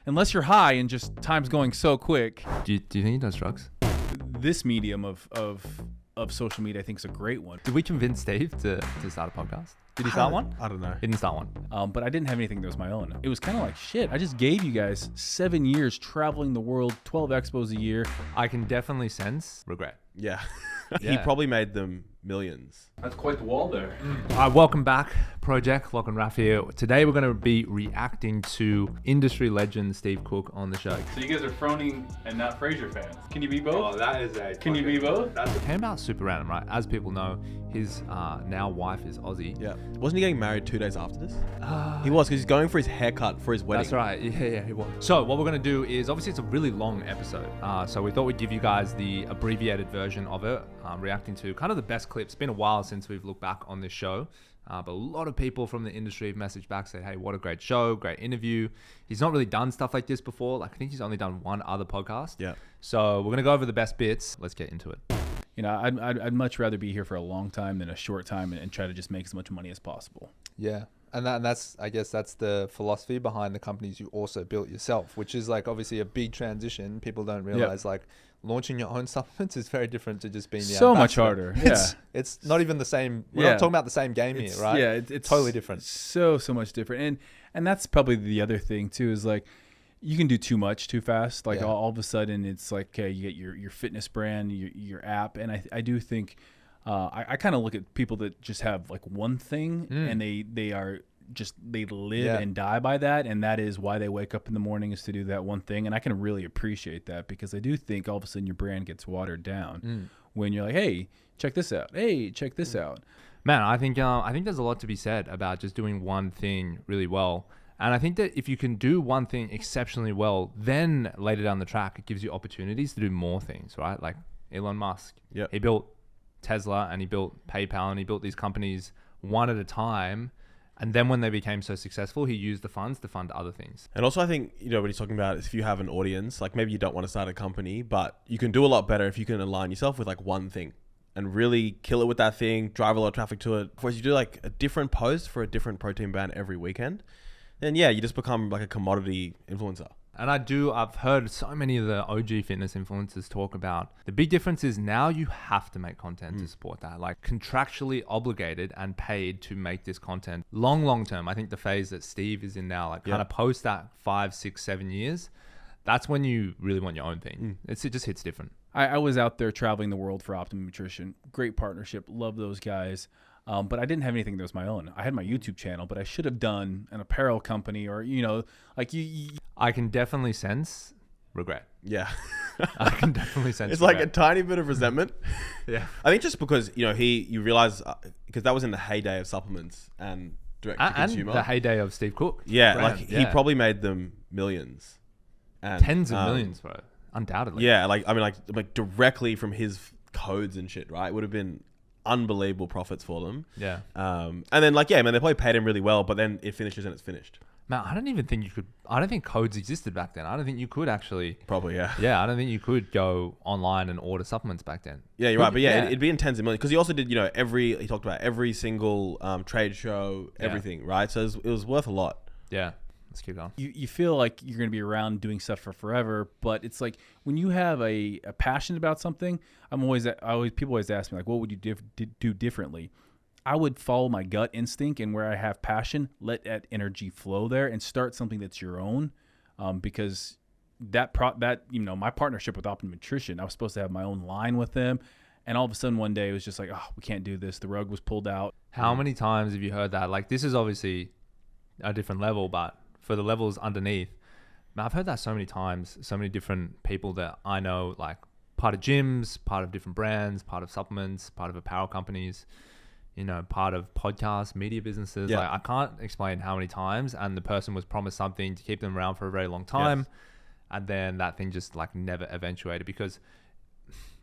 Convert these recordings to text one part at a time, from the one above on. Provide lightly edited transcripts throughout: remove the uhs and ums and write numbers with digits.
unless you're high and just time's going so quick. Do you think he does drugs? This medium of social media, I think, is a great one. Did we convince Steve to start a podcast? Did he start one? I don't know. He didn't start one. But I didn't have anything that was my own. It was kind of like, shit, I just gave you guys 7 years traveling the world, 12 expos a year. I can definitely sense regret. Yeah. Yeah. He probably made them millions. That's quite the wall there. All right, welcome back, Project. Lachlan Raff here. Today we're going to be reacting to industry legend Steve Cook on the show. So you guys are Froning and not Fraser fans. Can you be both? Oh, that is a... Can you be both? It came out super random, right? As people know, his now wife is Aussie. Yeah. Wasn't he getting married 2 days after this? He was, because he's going for his haircut for his wedding. That's right. Yeah, he was. So what we're going to do is, obviously it's a really long episode. So we thought we'd give you guys the abbreviated version of it, reacting to kind of the best clips. It's been a while since we've looked back on this show. But a lot of people from the industry have messaged back, said, hey, what a great show, great interview. He's not really done stuff like this before. Like, I think he's only done one other podcast. Yeah. So we're going to go over the best bits. Let's get into it. You know, I'd much rather be here for a long time than a short time and try to just make as much money as possible. Yeah. And that's, I guess that's the philosophy behind the companies you also built yourself, which is like obviously a big transition. People don't realize like launching your own supplements is very different to just being the so much ambassador. harder. Yeah. It's not even the same. We're not talking about the same game here, right? Yeah, it's totally different. So much different. And that's probably the other thing too, is like you can do too much too fast. Like all of a sudden it's like, okay, you get your fitness brand, your app. And I do think I kind of look at people that just have like one thing and they live and die by that, and that is why they wake up in the morning, is to do that one thing. And I can really appreciate that, because I do think all of a sudden your brand gets watered down when you're like, hey, check this out. Hey, check this out. Man, I think there's a lot to be said about just doing one thing really well. And I think that if you can do one thing exceptionally well, then later down the track, it gives you opportunities to do more things, right? Like Elon Musk. Yep. He built Tesla and he built PayPal and he built these companies one at a time. And then when they became so successful, he used the funds to fund other things. And also I think, you know, what he's talking about is if you have an audience, like maybe you don't want to start a company, but you can do a lot better if you can align yourself with like one thing and really kill it with that thing, drive a lot of traffic to it. Whereas you do like a different post for a different protein brand every weekend, then yeah, you just become like a commodity influencer. And I've heard so many of the OG fitness influencers talk about the big difference is now you have to make content to support that, like contractually obligated and paid to make this content long term. I think the phase that Steve is in now, like kind of post that 5, 6, 7 years, that's when you really want your own thing. It just hits different. I was out there traveling the world for Optimum Nutrition. Great partnership. Love those guys. But I didn't have anything that was my own. I had my YouTube channel, but I should have done an apparel company, or, you know, like you I can definitely sense regret. Yeah. I can definitely sense It's regret. like a tiny bit of resentment. Yeah. I think just because, you know, you realize, because that was in the heyday of supplements and direct to consumer. And the heyday of Steve Cook. Yeah. brand. Like he probably made them millions. And, Tens of millions, bro. Undoubtedly. Yeah. Like, I mean, like directly from his codes and shit, right? It would have been unbelievable profits for them. Yeah. And then like, yeah, man, they probably paid him really well, but then it finishes and it's finished. Man, I don't think codes existed back then. I don't think you could actually. Probably, yeah. Yeah, I don't think you could go online and order supplements back then. Yeah, you're right. But yeah, it'd be in tens of millions. Because he also did, you know, he talked about every single trade show, everything, right? So it was worth a lot. Yeah. Let's keep going. you feel like you're going to be around doing stuff for forever, but it's like when you have a passion about something, people always ask me, like, what would you do differently? I would follow my gut instinct, and where I have passion, let that energy flow there and start something that's your own. Because that you know, my partnership with Optimum Nutrition, I was supposed to have my own line with them, and all of a sudden one day it was just like, oh, we can't do this. The rug was pulled out. How many times have you heard that? Like, this is obviously a different level, but for the levels underneath, man, I've heard that so many times. So many different people that I know, like part of gyms, part of different brands, part of supplements, part of apparel companies, you know, part of podcasts, media businesses. Yeah. Like, I can't explain how many times, and the person was promised something to keep them around for a very long time. Yes. And then that thing just like never eventuated, because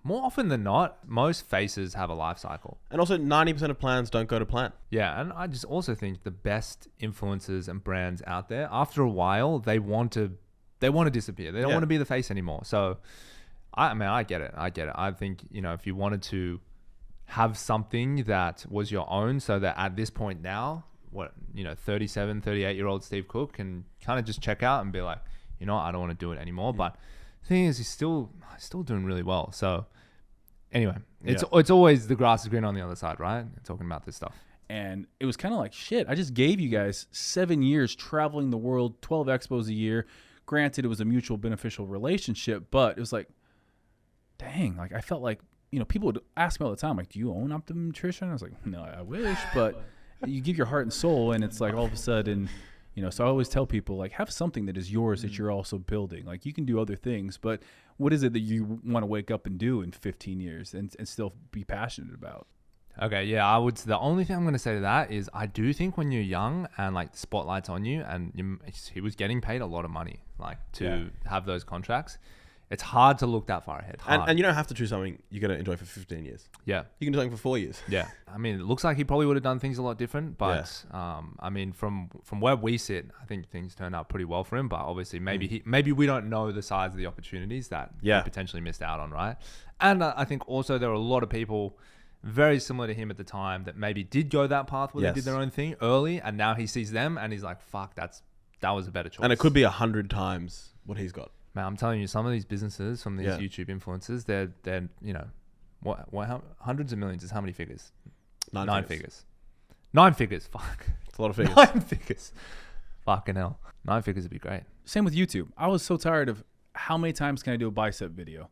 more often than not, most faces have a life cycle. And also 90% of plans don't go to plan. Yeah. And I just also think the best influencers and brands out there, after a while, they want to disappear. They don't want to be the face anymore. So I get it. I think, you know, if you wanted to have something that was your own, so that at this point now, 37, 38-year-old Steve Cook can kind of just check out and be like, you know, I don't want to do it anymore. But the thing is, he's still doing really well. So anyway, it's always the grass is green on the other side, right? Talking about this stuff. And it was kind of like, shit, I just gave you guys 7 years traveling the world, 12 expos a year. Granted, it was a mutual beneficial relationship, but it was like, dang, like I felt like, you know, people would ask me all the time, like, do you own Optimum Nutrition? I was like, no, I wish, but you give your heart and soul, and it's like all of a sudden, you know, so I always tell people, like, have something that is yours that you're also building. Like, you can do other things, but what is it that you want to wake up and do in 15 years and still be passionate about? Okay, yeah, the only thing I'm going to say to that is I do think when you're young and like the spotlight's on you, and he was getting paid a lot of money, like to have those contracts, it's hard to look that far ahead. And you don't have to choose something you're going to enjoy for 15 years. Yeah. You can do something for 4 years. Yeah. I mean, it looks like he probably would have done things a lot different, but I mean, from where we sit, I think things turned out pretty well for him, but obviously maybe we don't know the size of the opportunities that he potentially missed out on, right? And I think also there were a lot of people very similar to him at the time that maybe did go that path where they did their own thing early, and now he sees them and he's like, fuck, that was a better choice. And it could be 100 times what he's got. Man, I'm telling you, some of these businesses from these YouTube influencers, they're you know, how, hundreds of millions is how many figures? Nine figures. 9 figures. Fuck. It's a lot of figures. 9 figures. Fucking hell. 9 figures would be great. Same with YouTube. I was so tired of how many times can I do a bicep video?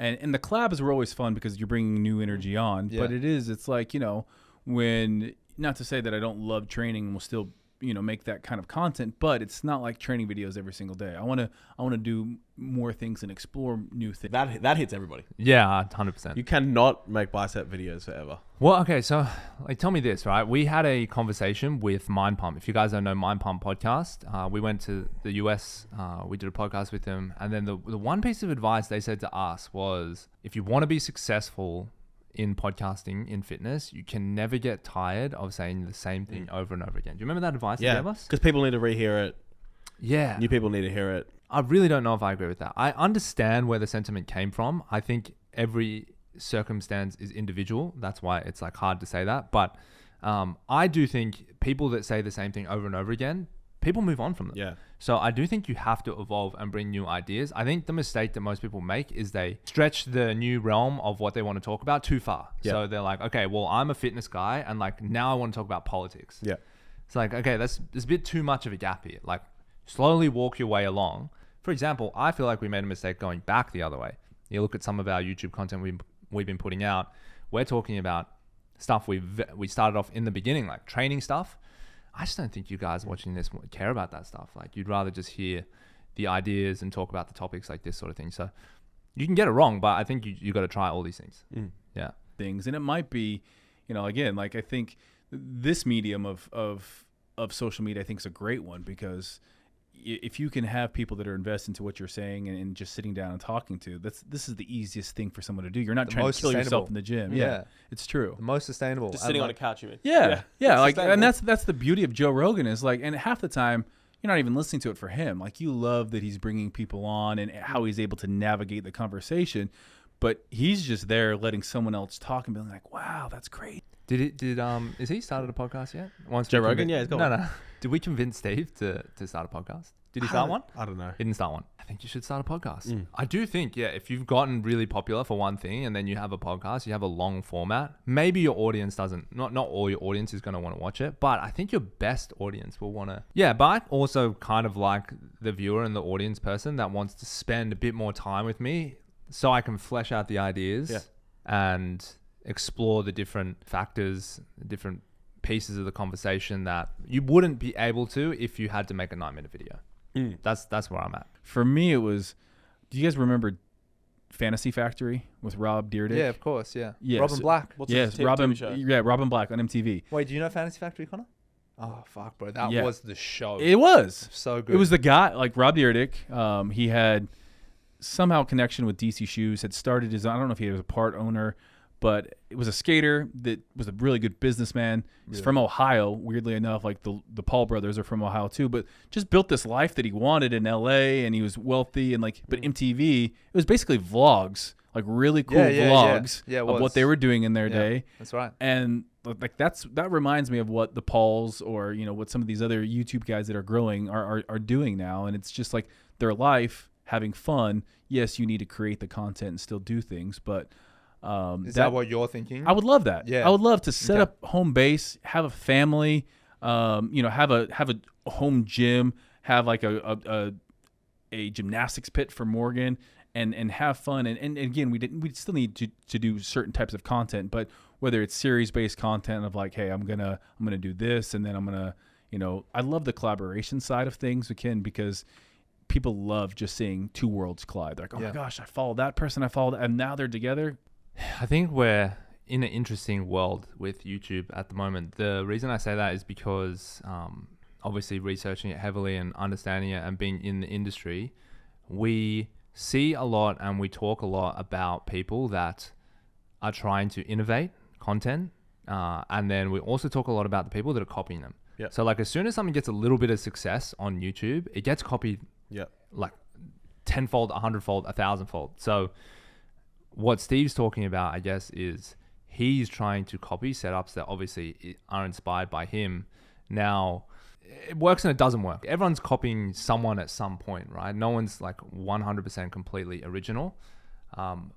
And the collabs were always fun because you're bringing new energy on. Yeah. But it's like, you know, when, not to say that I don't love training and will still, you know, make that kind of content, but it's not like training videos every single day. I want to do more things and explore new things. That hits everybody. Yeah, 100%. You cannot make bicep videos forever. Well, okay, so like, tell me this, right? We had a conversation with Mind Pump. If you guys don't know Mind Pump podcast, we went to the US, we did a podcast with them, and then the one piece of advice they said to us was, if you want to be successful in podcasting, in fitness, you can never get tired of saying the same thing over and over again. Do you remember that advice they gave us? Because people need to rehear it. Yeah. New people need to hear it. I really don't know if I agree with that. I understand where the sentiment came from. I think every circumstance is individual. That's why it's like hard to say that. But I do think people that say the same thing over and over again, people move on from them. Yeah. So I do think you have to evolve and bring new ideas. I think the mistake that most people make is they stretch the new realm of what they want to talk about too far. Yeah. So they're like, okay, well, I'm a fitness guy, and like now I want to talk about politics. Yeah. It's like, okay, there's a bit too much of a gap here. Like, slowly walk your way along. For example, I feel like we made a mistake going back the other way. You look at some of our YouTube content we've been putting out. We're talking about stuff we started off in the beginning, like training stuff. I just don't think you guys watching this care about that stuff. Like, you'd rather just hear the ideas and talk about the topics like this sort of thing. So you can get it wrong, but I think you got to try all these things. Yeah. Things. And it might be, you know, again, like I think this medium of social media, I think is a great one, because if you can have people that are invested into what you're saying and just sitting down and talking to, this is the easiest thing for someone to do. You're not trying to kill yourself in the gym. Yeah, it's true. The most sustainable. Just sitting on a couch, you mean? Yeah. Like, and that's the beauty of Joe Rogan is like, and half the time you're not even listening to it for him. Like, you love that he's bringing people on and how he's able to navigate the conversation, but he's just there letting someone else talk and being like, wow, that's great. Is he started a podcast yet? Joe Rogan? Yeah, he's got one. No. Did we convince Steve to start a podcast? Did he start one? I don't know. He didn't start one. I think you should start a podcast. I do think, if you've gotten really popular for one thing and then you have a podcast, you have a long format, maybe your audience not all your audience is going to want to watch it, but I think your best audience will want to. Yeah, but I also kind of like the viewer and the audience person that wants to spend a bit more time with me so I can flesh out the ideas and explore the different factors, different pieces of the conversation that you wouldn't be able to if you had to make a 9-minute video. That's where I'm at. For me, it was, do you guys remember Fantasy Factory with Rob Dyrdek? Yeah, of course. Yeah. Robin Black. Robin Black on MTV. Wait, do you know Fantasy Factory, Connor? Oh, fuck, bro. That was the show. It was. So good. It was the guy, like Rob Dyrdek. He had somehow connection with DC Shoes, had started his, I don't know if he was a part owner, but it was a skater that was a really good businessman. He's from Ohio, weirdly enough. Like the Paul brothers are from Ohio too, but just built this life that he wanted in LA, and he was wealthy, and like, but MTV, it was basically vlogs, like really cool vlogs of what they were doing in their day. That's right. And like that reminds me of what the Pauls, or, you know, what some of these other YouTube guys that are growing are doing now. And it's just like their life having fun. Yes, you need to create the content and still do things, but is that what you're thinking? I would love that. Yeah. I would love to set up home base, have a family, have a home gym, have like a gymnastics pit for Morgan, and have fun. And again, we still need to do certain types of content, but whether it's series based content of like, hey, I'm gonna do this, and then I'm gonna, I love the collaboration side of things, again, because people love just seeing two worlds collide. They're like, oh my gosh, I followed that person, and now they're together. I think we're in an interesting world with YouTube at the moment. The reason I say that is because obviously researching it heavily and understanding it and being in the industry, we see a lot and we talk a lot about people that are trying to innovate content. And then we also talk a lot about the people that are copying them. Yep. So like as soon as something gets a little bit of success on YouTube, it gets copied like 10-fold, 100-fold, 1,000-fold. So what Steve's talking about, I guess, is he's trying to copy setups that obviously are inspired by him. Now, it works and it doesn't work. Everyone's copying someone at some point, right? No one's like 100% completely original.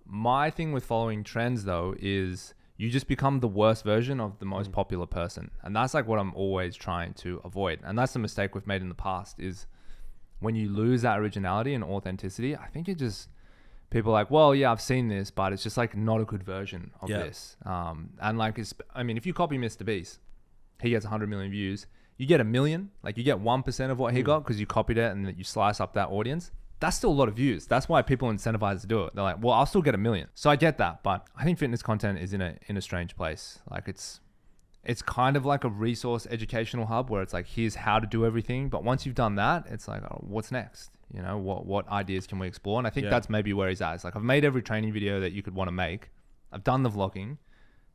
My thing with following trends, though, is you just become the worst version of the most popular person. And that's like what I'm always trying to avoid. And that's the mistake we've made in the past, is when you lose that originality and authenticity, I think it just... people are like, well, yeah, I've seen this, but it's just like not a good version of this. And like, if you copy Mr. Beast, he gets 100 million views. You get 1 million, like you get 1% of what he got because you copied it and you slice up that audience. That's still a lot of views. That's why people incentivize to do it. They're like, well, I'll still get 1 million. So I get that, but I think fitness content is in a strange place. Like it's kind of like a resource educational hub where it's like, here's how to do everything. But once you've done that, it's like, oh, what's next? What ideas can we explore? And I think that's maybe where he's at. It's like, I've made every training video that you could want to make. I've done the vlogging.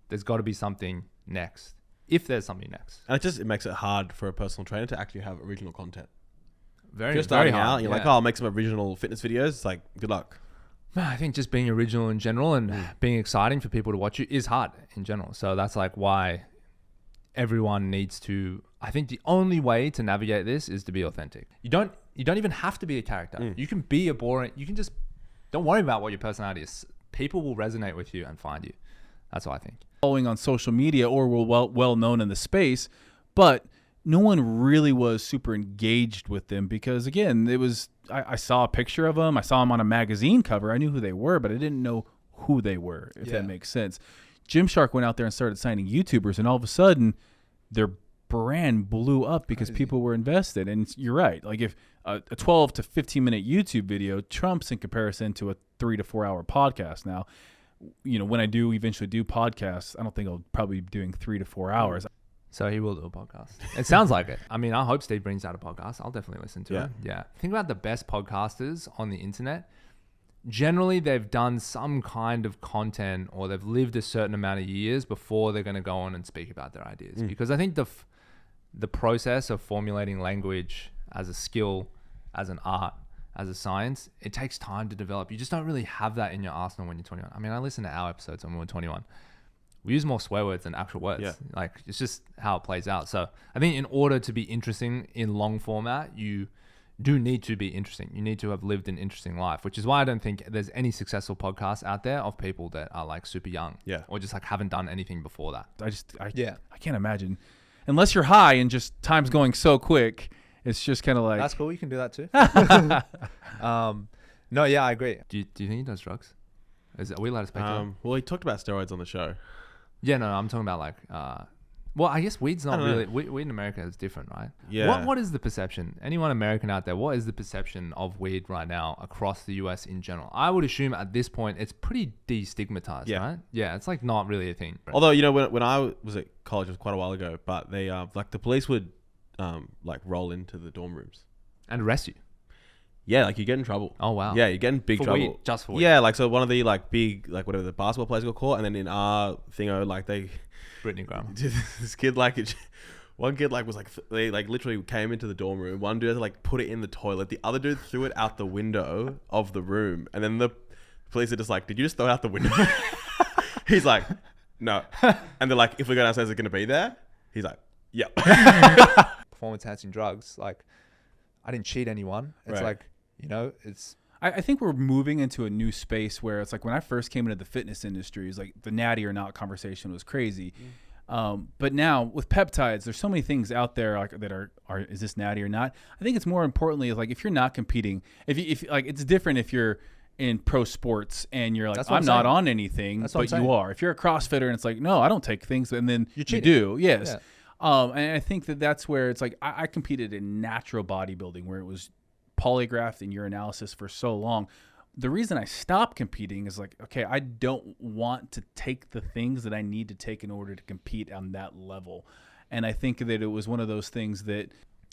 There's got to be something next. If there's something next. And it makes it hard for a personal trainer to actually have original content. If you're Very starting hard. out, you're like, oh, I'll make some original fitness videos. It's like, good luck. I think just being original in general and being exciting for people to watch you is hard in general. So that's like why everyone needs to... I think the only way to navigate this is to be authentic. You don't even have to be a character. You can be a boring... You can just... Don't worry about what your personality is. People will resonate with you and find you. That's what I think. Following on social media or were well known in the space, but no one really was super engaged with them because, again, it was... I saw a picture of them. I saw them on a magazine cover. I knew who they were, but I didn't know who they were, if that makes sense. Gymshark went out there and started signing YouTubers, and all of a sudden, their brand blew up because people were invested. And you're right. Like if a 12 to 15 minute YouTube video trumps in comparison to a 3 to 4 hour podcast. Now, when I do eventually do podcasts, I don't think I'll probably be doing 3 to 4 hours. So he will do a podcast. It sounds like it. I mean, I hope Steve brings out a podcast. I'll definitely listen to it. Yeah. Think about the best podcasters on the internet. Generally, they've done some kind of content or they've lived a certain amount of years before they're going to go on and speak about their ideas. Because I think the process of formulating language as a skill, as an art, as a science, it takes time to develop. You just don't really have that in your arsenal when you're 21. I mean, I listen to our episodes when we were 21. We use more swear words than actual words. Yeah. Like, it's just how it plays out. So I think in order to be interesting in long format, you do need to be interesting. You need to have lived an interesting life, which is why I don't think there's any successful podcasts out there of people that are like super young or just like haven't done anything before that. I can't imagine. Unless you're high and just time's going so quick, it's just kind of like... That's cool. You can do that too. No, yeah, I agree. Do you think he does drugs? Are we allowed to speculate? Well, he talked about steroids on the show. Yeah, no, I'm talking about like... well, I guess weed's not really... Weed in America is different, right? Yeah. What is the perception? Anyone American out there, what is the perception of weed right now across the US in general? I would assume at this point, it's pretty destigmatized, right? Yeah, it's like not really a thing. Although, when I was at college, it was quite a while ago, but they, like the police would like roll into the dorm rooms. And arrest you? Yeah, like you get in trouble. Oh, wow. Yeah, you get in big trouble. Weed, just for weed. Yeah, like so one of the like big, like whatever the basketball players got caught, and then in our thingo, like they... Brittany Graham. This kid like one kid like was like they like literally came into the dorm room. One dude had to like put it in the toilet. The other dude threw it out the window of the room, and then the police are just like, "Did you just throw it out the window?" He's like, "No," and they're like, "If we go downstairs, is it gonna be there?" He's like, "Yeah." Performance enhancing drugs, like I didn't cheat anyone. It's like You know, it's I think we're moving into a new space where it's like when I first came into the fitness industry, it's like the natty or not conversation was crazy. But now with peptides, there's so many things out there like that are is this natty or not? I think it's more importantly like if you're not competing, if like it's different if you're in pro sports and you're like I'm not on anything, but you are. If you're a CrossFitter and it's like no, I don't take things, and then you do, yes. Yeah. And I think that's where it's like I competed in natural bodybuilding where it was polygraphed and urinalysis for so long. The reason I stopped competing is like, okay, I don't want to take the things that I need to take in order to compete on that level. And I think that it was one of those things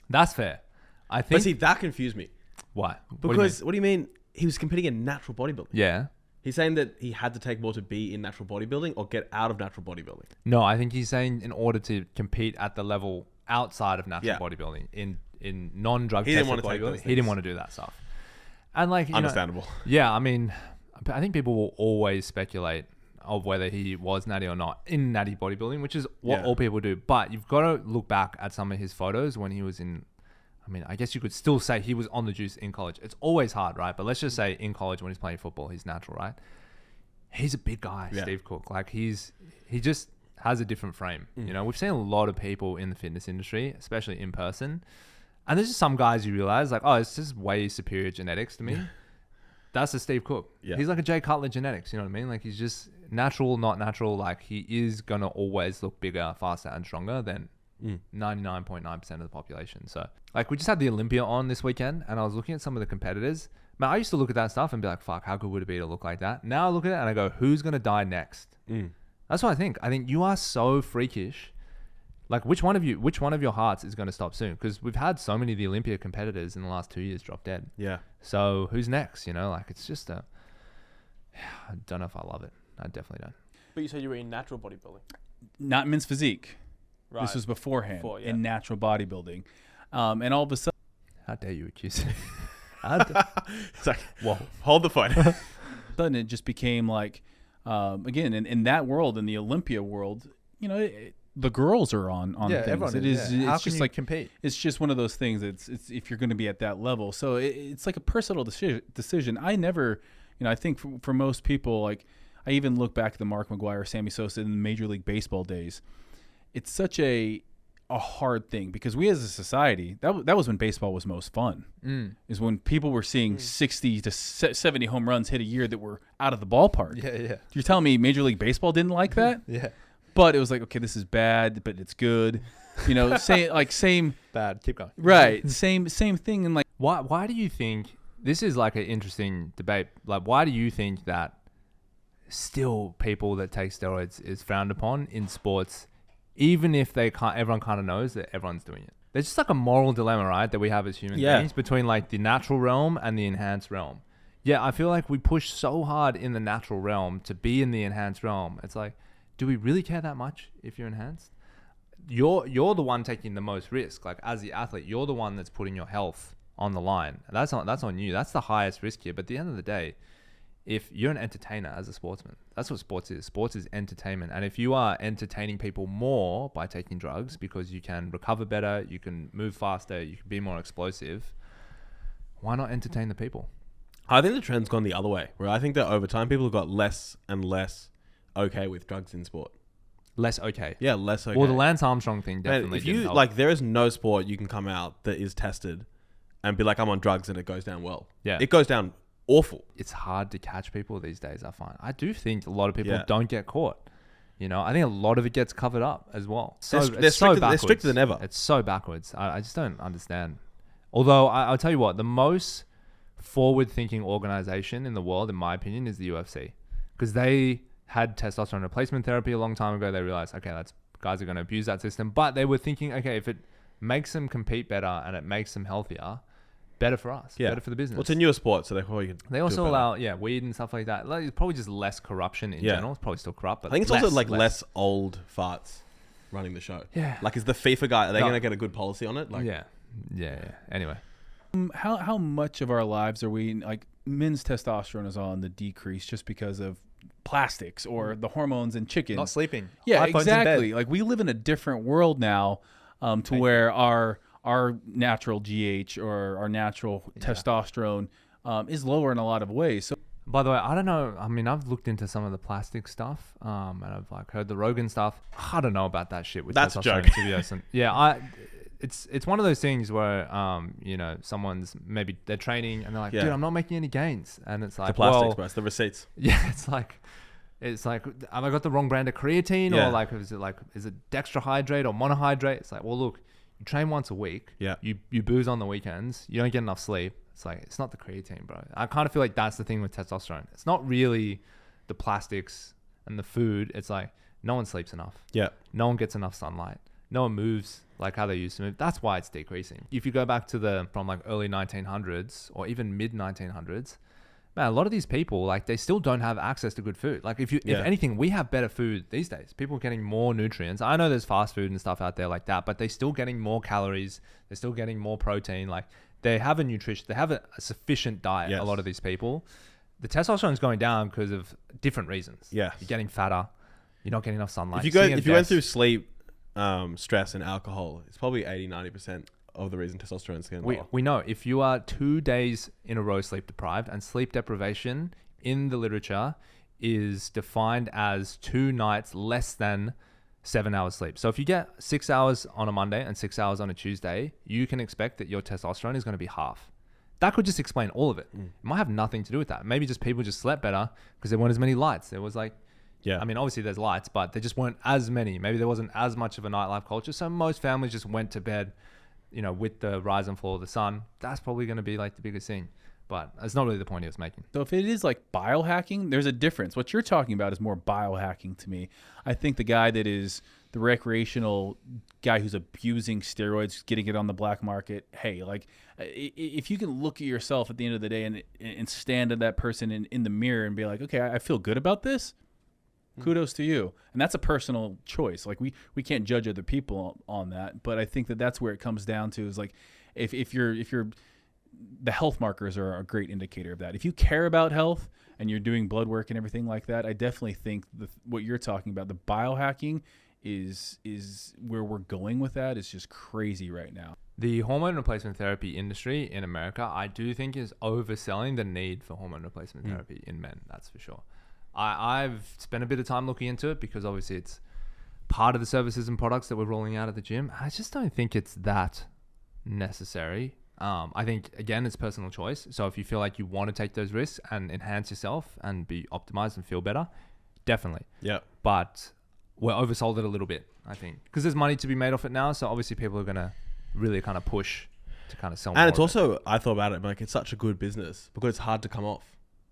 that's fair. I think. But see, that confused me. Why? Because what do you mean? He was competing in natural bodybuilding. Yeah. He's saying that he had to take more to be in natural bodybuilding or get out of natural bodybuilding. No, I think he's saying in order to compete at the level outside of natural bodybuilding, in non-drug tested bodybuilding, he didn't want to do that stuff. And like, understandable. Yeah, I mean, I think people will always speculate of whether he was natty or not in natty bodybuilding, which is what all people do. But you've got to look back at some of his photos when he was in. I mean, I guess you could still say he was on the juice in college. It's always hard, right? But let's just say in college when he's playing football, he's natural, right? He's a big guy, Steve Cook. Like he just has a different frame. You know, we've seen a lot of people in the fitness industry, especially in person. And there's just some guys you realize like, oh, it's just way superior genetics to me. That's a Steve Cook. Yeah. He's like a Jay Cutler genetics. You know what I mean? Like he's just natural, not natural. Like he is going to always look bigger, faster and stronger than 99.9% of the population. So like we just had the Olympia on this weekend and I was looking at some of the competitors. Man, I used to look at that stuff and be like, fuck, how good would it be to look like that? Now I look at it and I go, who's going to die next? That's what I think. I think you are so freakish. Like which one of your hearts is going to stop soon? Because we've had so many of the Olympia competitors in the last 2 years drop dead. Yeah. So who's next? You know, like it's just I don't know if I love it. I definitely don't. But you said you were in natural bodybuilding. Not men's physique. Right. This was beforehand in natural bodybuilding. And all of a sudden... How dare you accuse me? It's like, whoa, hold the phone. Sudden it just became like, again, in that world, in the Olympia world, you know, the girls are on things. Everyone it is. How it's can just you like compete? It's just one of those things. It's if you're going to be at that level. So it's like a personal decision. I never, you know, I think for most people, like I even look back at the Mark McGwire, Sammy Sosa in the Major League Baseball days. It's such a hard thing because we as a society, that was when baseball was most fun. Is when people were seeing 60 to 70 home runs hit a year that were out of the ballpark. Yeah. You're telling me Major League Baseball didn't like that? Yeah. But it was like, okay, this is bad, but it's good. You know, same bad. Keep going. Right. Same thing. And like, why do you think this is like an interesting debate? Like, why do you think that still people that take steroids is frowned upon in sports, even if everyone kind of knows that everyone's doing it? There's just like a moral dilemma, right, that we have as human beings between like the natural realm and the enhanced realm. Yeah, I feel like we push so hard in the natural realm to be in the enhanced realm. It's like, do we really care that much if you're enhanced? You're the one taking the most risk. Like as the athlete, you're the one that's putting your health on the line. That's on you. That's the highest risk here. But at the end of the day, if you're an entertainer as a sportsman, that's what sports is. Sports is entertainment. And if you are entertaining people more by taking drugs because you can recover better, you can move faster, you can be more explosive, why not entertain the people? I think the trend's gone the other way, where I think that over time people have got less and less okay with drugs in sport. Less okay. Yeah, less okay. Well, the Lance Armstrong thing definitely. Man, if you like, there is no sport you can come out that is tested and be like, I'm on drugs and it goes down well. Yeah, it goes down awful. It's hard to catch people these days. I find. I do think a lot of people don't get caught. You know, I think a lot of it gets covered up as well. So they're stricter than ever. It's so backwards. I just don't understand. Although I'll tell you what, the most forward-thinking organization in the world, in my opinion, is the UFC, because they had testosterone replacement therapy a long time ago. They realized, okay, guys are going to abuse that system. But they were thinking, okay, if it makes them compete better and it makes them healthier, better for us, better for the business. Well, it's a newer sport, so they also allow weed and stuff like that. Like, it's probably just less corruption in general. It's probably still corrupt, but I think it's also like less old farts running the show. Yeah. Like, is the FIFA guy, are they going to get a good policy on it? Like, yeah. Anyway. How much of our lives are we, like, men's testosterone is on the decrease just because of plastics or the hormones in chicken. Not sleeping. Yeah, exactly. Like, we live in a different world now, to where our our natural GH or our natural testosterone is lower in a lot of ways. So By the way, I don't know. I mean, I've looked into some of the plastic stuff, and I've like heard the Rogan stuff. I don't know about that shit with That's a testosterone, joke. to be honest. And yeah, it's one of those things where you know, someone's maybe they're training and they're like, Yeah. dude, I'm not making any gains, and it's like, The plastics, well, bro. It's the receipts. yeah, it's like, have I got the wrong brand of creatine, Yeah. or is it dextrohydrate or monohydrate? It's like, well, look, you train once a week, Yeah. you booze on the weekends, you don't get enough sleep. It's like, it's not the creatine, bro. I kind of feel like that's the thing with testosterone. It's not really the plastics and the food. It's like no one sleeps enough. Yeah. No one gets enough sunlight. No one moves like how they used to move. That's why it's decreasing. If you go back to from like early 1900s or even mid 1900s, man, a lot of these people, like, they still don't have access to good food. Like, if anything, we have better food these days. People are getting more nutrients. I know there's fast food and stuff out there like that, but they're still getting more calories. They're still getting more protein. Like, they have a sufficient diet. Yes. A lot of these people, the testosterone is going down because of different reasons. Yes. You're getting fatter. You're not getting enough sunlight. If you went through sleep, stress, and alcohol, it's probably 80-90% of the reason testosterone is getting lower. We know if you are 2 days in a row sleep deprived, and sleep deprivation in the literature is defined as 2 nights less than 7 hours sleep. So if you get 6 hours on a Monday and 6 hours on a Tuesday, you can expect that your testosterone is going to be half. That could just explain all of it. It might have nothing to do with that. Maybe just people just slept better because there weren't as many lights. There was like, Yeah. I mean, obviously there's lights, but there just weren't as many. Maybe there wasn't as much of a nightlife culture. So most families just went to bed, you know, with the rise and fall of the sun. That's probably going to be like the biggest thing. But that's not really the point he was making. So if it is like biohacking, there's a difference. What you're talking about is more biohacking to me. I think the guy that is the recreational guy who's abusing steroids, getting it on the black market, hey, like, if you can look at yourself at the end of the day and stand at that person in the mirror and be like, okay, I feel good about this, kudos to you. And that's a personal choice. Like, we can't judge other people on that, but I think that's where it comes down to, is like, if you're the health markers are a great indicator of that. If you care about health and you're doing blood work and everything like that, I definitely think what you're talking about, the biohacking, is where we're going with that. Is just crazy right now. The hormone replacement therapy industry in America, I do think, is overselling the need for hormone replacement therapy in men. That's for sure. I've spent a bit of time looking into it because obviously it's part of the services and products that we're rolling out at the gym. I just don't think it's that necessary. I think, again, it's personal choice. So if you feel like you want to take those risks and enhance yourself and be optimized and feel better, definitely. Yeah. But we're oversold it a little bit, I think, because there's money to be made off it now. So obviously people are going to really kind of push to kind of sell more. And it's of it. also, I thought about it, like, it's such a good business because it's hard to come off.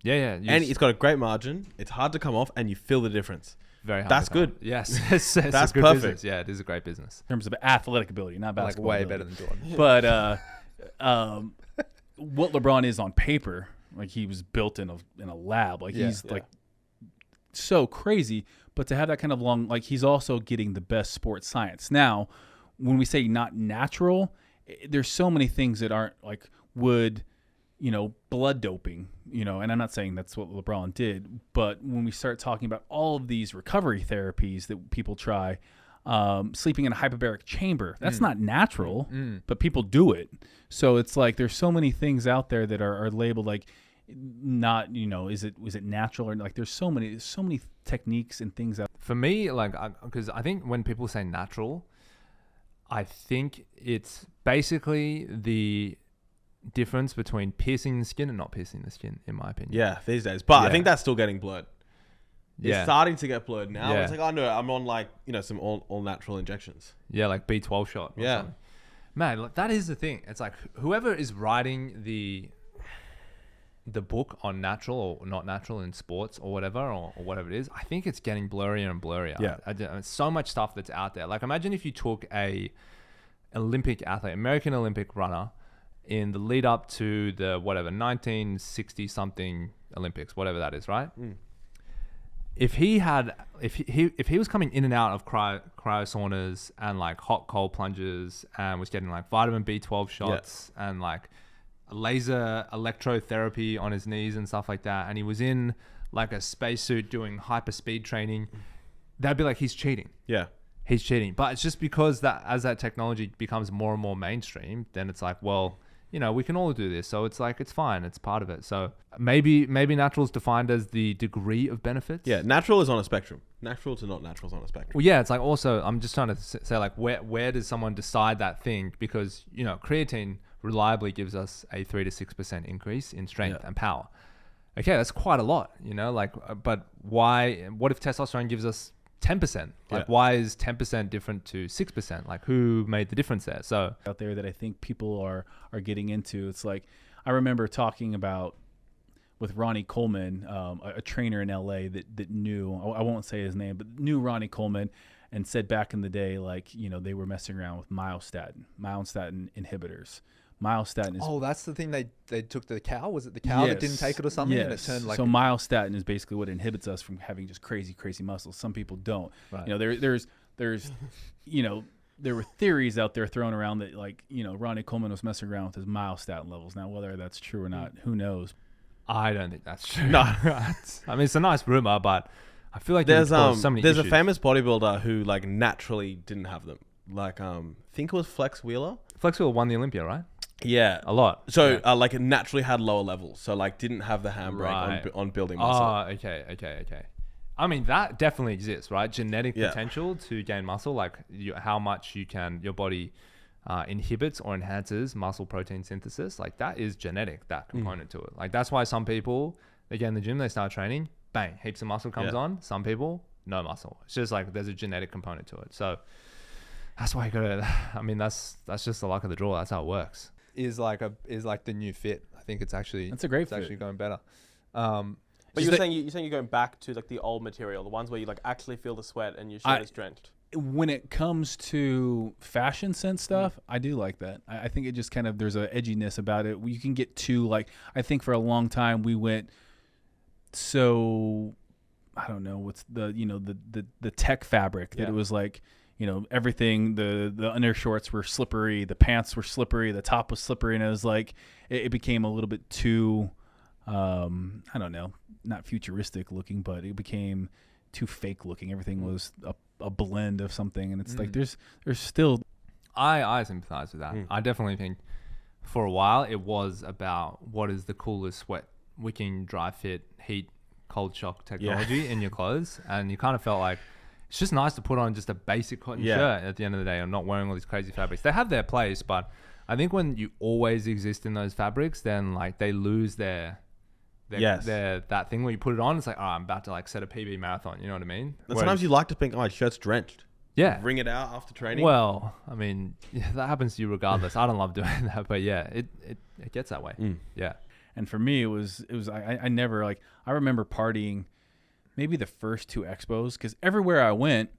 Yeah. And it's got a great margin. It's hard to come off and you feel the difference. Very hard. That's to come good. up. Yes. It's That's a good perfect. business. Yeah, it is a great business. In terms of athletic ability, not Like basketball. way ability. better than Jordan. But what LeBron is on paper, like, he was built in a lab. Like, he's like so crazy. But to have that kind of long, like, he's also getting the best sports science. Now, when we say not natural, there's so many things that aren't, like, blood doping, and I'm not saying that's what LeBron did, but when we start talking about all of these recovery therapies that people try, sleeping in a hyperbaric chamber, that's not natural, but people do it. So it's like, there's so many things out there that are labeled like not, is it natural, or like, there's so many techniques and things out. For me, like, because I think when people say natural, I think it's basically the difference between piercing the skin and not piercing the skin, in my opinion. Yeah, these days. But Yeah. I think that's still getting blurred. Yeah. It's starting to get blurred now. Yeah. It's like, oh no, I'm on, like, some all natural injections. Yeah, like B12 shot. Or Yeah. something. Man, like, that is the thing. It's like, whoever is writing the book on natural or not natural in sports or whatever, or whatever it is, I think it's getting blurrier and blurrier. Yeah. So much stuff that's out there. Like, imagine if you took a Olympic athlete, American Olympic runner, in the lead up to the 1960 something Olympics, whatever that is, right? If he was coming in and out of cryo saunas and like hot cold plunges and was getting like vitamin B12 shots and like laser electrotherapy on his knees and stuff like that, and he was in like a spacesuit doing hyper speed training, that'd be like, he's cheating. Yeah. he's cheating. But it's just because that as that technology becomes more and more mainstream, then it's like, well, you know, we can all do this. So it's like, it's fine. It's part of it. So maybe natural is defined as the degree of benefits. Yeah, natural is on a spectrum. Natural to not natural is on a spectrum. Well, yeah, it's like also, I'm just trying to say like, where does someone decide that thing? Because, you know, creatine reliably gives us a 3 to 6% increase in strength and power. Okay, that's quite a lot, you know, like, but why, what if testosterone gives us 10%? Like, why is 10% different to 6%? Like, who made the difference there? So out there that I think people are getting into. It's like, I remember talking about with Ronnie Coleman, a trainer in LA that knew, I won't say his name, but knew Ronnie Coleman, and said back in the day, like, you know, they were messing around with myostatin inhibitors. Myostatin is... Oh, that's the thing they took the cow? Was it the cow that didn't take it or something? Yes. And it turned like... So myostatin is basically what inhibits us from having just crazy muscles. Some people don't. Right. You know, there's you know, there were theories out there thrown around that, like, you know, Ronnie Coleman was messing around with his myostatin levels. Now, whether that's true or not, who knows? I don't think that's true. No. I mean, it's a nice rumor, but I feel like There's so many there's a issues. famous bodybuilder who like naturally didn't have them. Like I think it was Flex Wheeler. Flex Wheeler won the Olympia, right? Yeah, A lot. So yeah. like it naturally had lower levels. So like didn't have the handbrake Right. on building muscle. Oh, okay. I mean, that definitely exists, right? Genetic Yeah. potential to gain muscle, like how much your body inhibits or enhances muscle protein synthesis. Like that is genetic, that component to it. Like that's why some people, they get in the gym, they start training, bang, heaps of muscle comes on. Some people, no muscle. It's just like there's a genetic component to it. So that's why you gotta, I mean, that's just the luck of the draw. That's how it works. is like the new fit. I think it's actually... That's a great It's fit. actually going better. But you're saying you're going back to like the old material, the ones where you like actually feel the sweat and your shirt is drenched. When it comes to fashion sense stuff, I do like that. I think it just kind of, there's a edginess about it. You can get too, like, I think for a long time we went so, I don't know, what's the, you know, the tech fabric that it was like, you know, everything, the undershorts were slippery, the pants were slippery, the top was slippery, and it was like, it became a little bit too, I don't know, not futuristic looking, but it became too fake looking. Everything was a blend of something, and it's like there's still... I sympathize with that. I definitely think for a while it was about what is the coolest sweat wicking, dry fit, heat, cold shock technology in your clothes, and you kind of felt like it's just nice to put on just a basic cotton shirt at the end of the day and not wearing all these crazy fabrics. They have their place, but I think when you always exist in those fabrics, then like they lose their that thing where you put it on, it's like, oh, I'm about to like set a PB marathon. You know what I mean? And sometimes you like to think, oh, my shirt's drenched. Yeah. Wring it out after training. Well, I mean, that happens to you regardless. I don't love doing that, but yeah, it gets that way. Yeah. And for me, it was I never, like, I remember partying maybe the first two expos, because everywhere I went,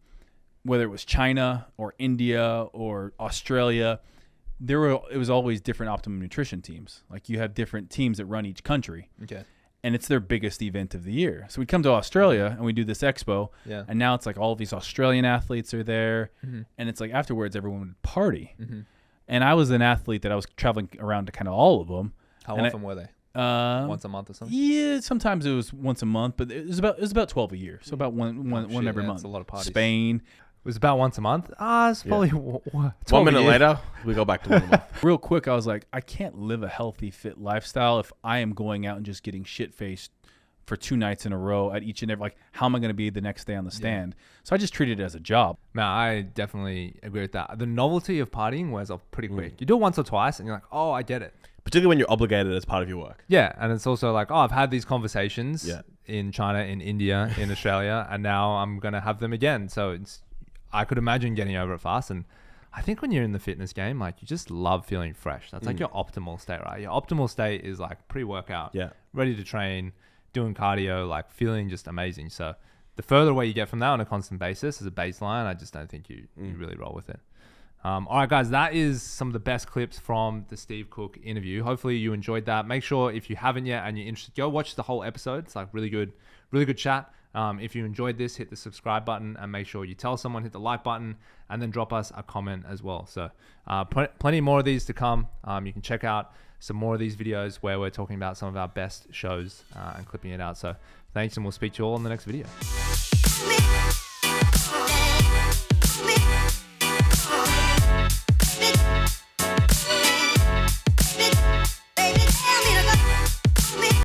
whether it was China or India or Australia, it was always different Optimum Nutrition teams. Like you have different teams that run each country. Okay. And it's their biggest event of the year. So we come to Australia and we do this expo. Yeah. And now it's like all of these Australian athletes are there. And it's like afterwards, everyone would party. And I was an athlete that I was traveling around to kind of all of them. How And often were they? Once a month or something? Yeah, sometimes it was once a month, but it was about 12 a year. So about one every month. That's a lot of parties. Spain. It was about once a month. It's probably 1 12 minute a year. later, we go back to 1 month. Real quick, I was like, I can't live a healthy, fit lifestyle if I am going out and just getting shit-faced for 2 nights in a row at each and every, like, how am I going to be the next day on the stand? So I just treated it as a job. Man, I definitely agree with that. The novelty of partying wears off pretty quick. You do it once or twice and you're like, oh, I get it. Particularly when you're obligated as part of your work. Yeah, and it's also like, oh, I've had these conversations Yeah. in China, in India, in Australia, and now I'm going to have them again. So I could imagine getting over it fast. And I think when you're in the fitness game, like you just love feeling fresh. That's like your optimal state, right? Your optimal state is like pre-workout, ready to train, doing cardio, like feeling just amazing. So the further away you get from that on a constant basis as a baseline, I just don't think you really roll with it. All right, guys, that is some of the best clips from the Steve Cook interview. Hopefully you enjoyed that. Make sure if you haven't yet and you're interested, go watch the whole episode. It's like really good chat. If you enjoyed this, hit the subscribe button and make sure you tell someone, hit the like button, and then drop us a comment as well. So plenty more of these to come. You can check out some more of these videos where we're talking about some of our best shows and clipping it out. So thanks, and we'll speak to you all in the next video.